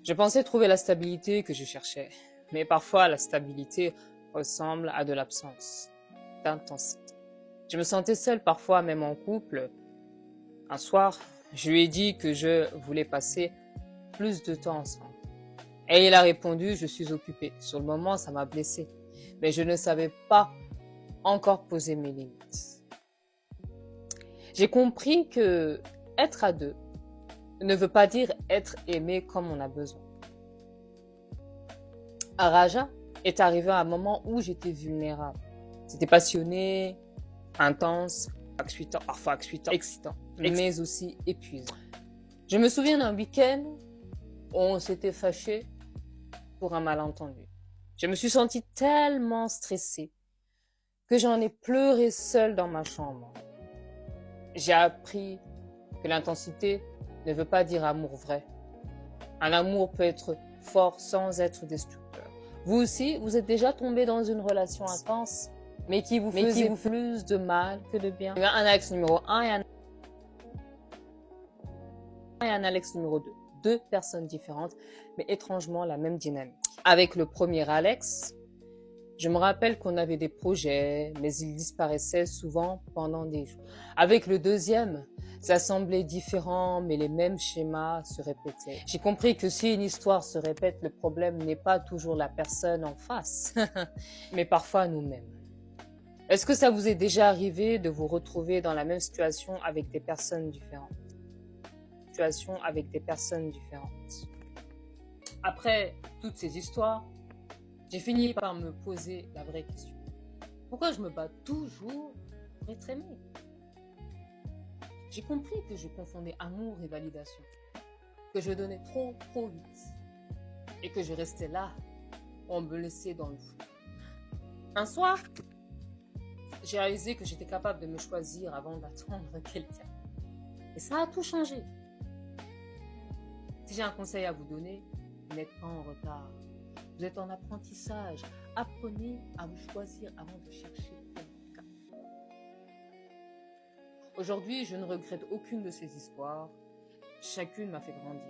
Je pensais trouver la stabilité que je cherchais, mais parfois la stabilité ressemble à de l'absence d'intensité. Je me sentais seule parfois, même en couple. Un soir, je lui ai dit que je voulais passer plus de temps ensemble. Et il a répondu, je suis occupée. Sur le moment, ça m'a blessée. Mais je ne savais pas encore poser mes limites. J'ai compris que être à deux ne veut pas dire être aimé comme on a besoin. Araja est arrivé à un moment où j'étais vulnérable. C'était passionné, intense, parfois excitant, mais aussi épuisant. Je me souviens d'un week-end où on s'était fâché pour un malentendu. Je me suis sentie tellement stressée que j'en ai pleuré seule dans ma chambre. J'ai appris que l'intensité ne veut pas dire amour vrai. Un amour peut être fort sans être destructeur. Vous aussi, vous êtes déjà tombé dans une relation intense, mais qui vous faisait plus de mal que de bien. Un Alex numéro 1 et un Alex numéro 2. Deux personnes différentes, mais étrangement la même dynamique. Avec le premier Alex, je me rappelle qu'on avait des projets, mais ils disparaissaient souvent pendant des jours. Avec le deuxième, ça semblait différent, mais les mêmes schémas se répétaient. J'ai compris que si une histoire se répète, le problème n'est pas toujours la personne en face, mais parfois nous-mêmes. Est-ce que ça vous est déjà arrivé de vous retrouver dans la même situation avec des personnes différentes? Après toutes ces histoires, j'ai fini par me poser la vraie question. Pourquoi je me bats toujours pour être aimée? J'ai compris que je confondais amour et validation, que je donnais trop vite et que je restais là, on me laissait dans le flou. Un soir, j'ai réalisé que j'étais capable de me choisir avant d'attendre quelqu'un. Et ça a tout changé. Si j'ai un conseil à vous donner, vous n'êtes pas en retard. Vous êtes en apprentissage. Apprenez à vous choisir avant de chercher quelqu'un. Aujourd'hui, je ne regrette aucune de ces histoires. Chacune m'a fait grandir.